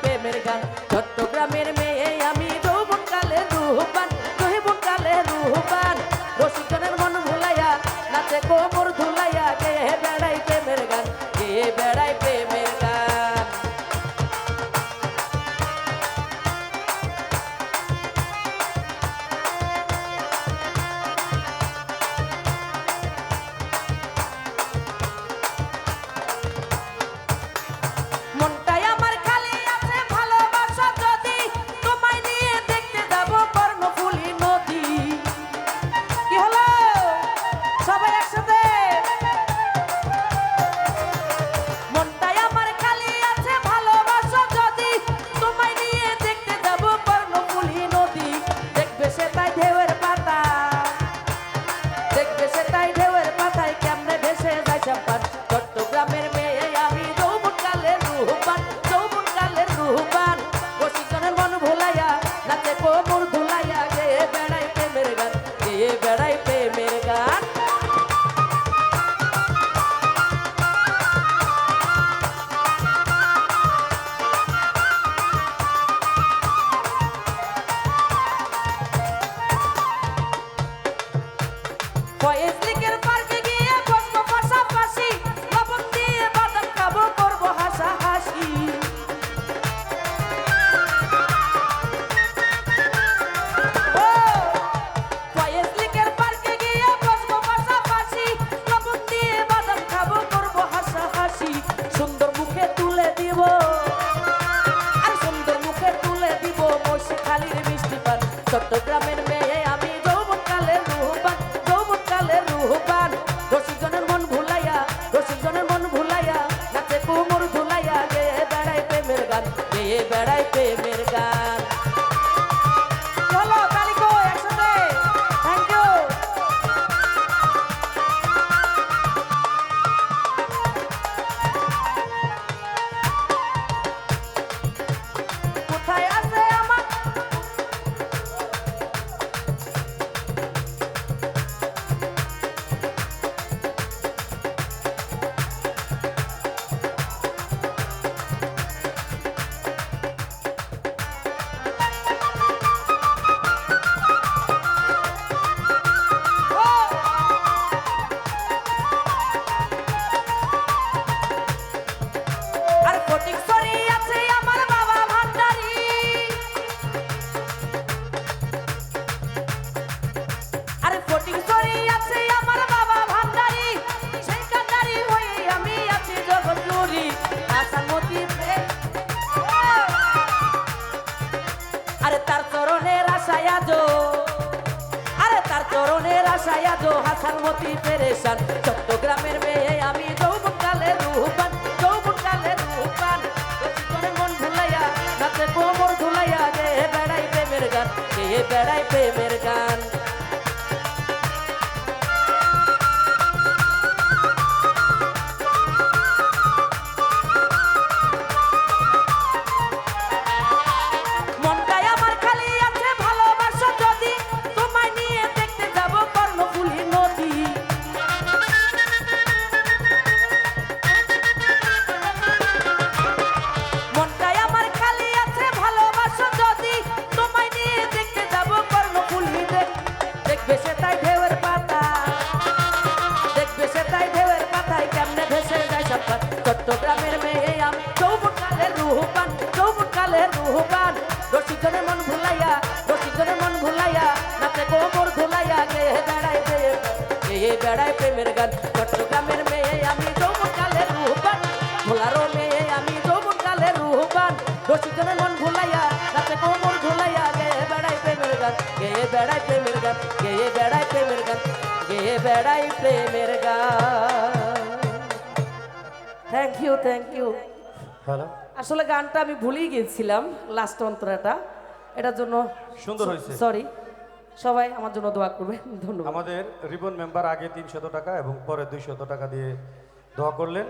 প্রেমের গান। চট্টগ্রামের মেয়ে আমি যৌবনকালে রূপবান, যৌবনকালে রূপবান। রসিকজনের মন ভুলাইয়া নাচে কোমর ধুলাইয়া গেয়ে বেড়াই প্রেমের গান, গেয়ে বেড়াই প্রেমের গান। মনটাই আমার খালি আছে ভালোবাসা যদি, তোমায় নিয়ে দেখতে যাব কর্ণফুলী নদী। কি হলো সবাই একসাথে? মনটাই আমার খালি আছে ভালোবাসা যদি, তোমায় নিয়ে দেখতে যাব কর্ণফুলী নদী। দেখবে সে তাই ঢেউয়ের পাতা, দেখবে সে তাই ঢেউয়ের পাতায় কেমনে ভেসে যায় চাম্পান। চট্টগ্রামের মেয়ে আমি যৌবনকালের রূপবান, যৌবনকালের রূপবান। রসিকজনের মন ভুলাইয়া নাচে কোমর ধুলাইয়া গেয়ে বেড়াই প্রেমের গান, গেয়ে বেড়াই প্রেমের গান। ফয়েজ লেকের পার্কে গিয়ে বসবো পাশাপাশি, লবণ দিয়ে বাদাম খাবো করবো হাসাহাসি। ও ফয়েজ লেকের পার্কে গিয়ে বসবো পাশাপাশি, লবণ দিয়ে বাদাম খাবো করবো হাসাহাসি। সুন্দর মুখে তুলে দিব, আর সুন্দর মুখে তুলে দিব মসে খালির মিষ্টি পান। চট্টগ্রামের মেয়ে আমি যৌবনকালের রূপবান, যৌবনকালের রূপবান। রসিকজনের মন ভুলাইয়া, রসিকজনের মন ভুলাইয়া নাচে কোমর ধুলাইয়া গেয়ে বেড়াই প্রেমের গান, গেয়ে বেড়াই প্রেমের গান। চলো কালিকো একসাথে, থ্যাংক ইউ। কোথায় আছে আমার আর ফটিক সরি আছে আমার বাবা ভান্ডারি, আরে ফটিক সরি আছে আমার বাবা ভান্ডারি। সেই কান্ডারি হয়ে আমি আছি জগৎ জুড়ি। আসানমতি আরে তার চরণের আশায় আজো, আরে তার চরণের আশায় আজো হাসানমতি পেরেশান। চট্টগ্রামের মেয়ে আমি যৌবনকালের রূপবান, যৌবনকালের রূপবান। রসিকজনের মন ভুলাইয়া নাচে কোমর ধুলাইয়া গেয়ে বেড়াই প্রেমের গান, গেয়ে বেড়াই প্রেমের গান। মনটাই আমার খালি আছে ভালোবাসা যদি, তোমায় নিয়ে দেখতে যাব কর্ণফুলী নদী। মনটাই আমার খালি আছে ভালোবাসা যদি, তোমায় নিয়ে দেখতে যাব কর্ণফুলী। দেখবে সে তাই ঢেউয়ের পাতা, দেখবে সে তাই ঢেউয়ের পাতায় কেমনে ভেসে যায় চাম্পান। চট্টগ্রামের মেয়ে আমি যৌবনকালের রূপবান, যৌবনকালের রূপবান। রসিকজনের মন ভুলাইয়া, রসিকজনের মন ভুলাইয়া নাচে কোমর ধুলাইয়া গেয়ে বেড়াই প্রেমের গান, গেয়ে বেড়াই প্রেমের গান। চট্টগ্রামের মেয়ে আমি যৌবনকালের রূপবান, ভোলারও মেয়ে আমি যৌবনকালের রূপবান। রসিকজনের মন ভুলাইয়া নাচে কোমর ধুলাইয়া গেয়ে বেড়াই প্রেমের গান, গেয়ে বেড়াই প্রেমের গান, গেয়ে বেড়াই প্রেমের গান, গেয়ে বেড়াই প্রেমের গান। Thank you, thank you. Hello, আসলে গানটা আমি ভুলেই গিয়েছিলাম, লাস্ট অন্তরাটা, এটার জন্য সুন্দর হয়েছে। সরি, সবাই আমার জন্য দোয়া করবেন, ধন্যবাদ। আমাদের রিবন মেম্বার আগে 300 টাকা এবং পরে 200 টাকা দিয়ে দোয়া করলেন।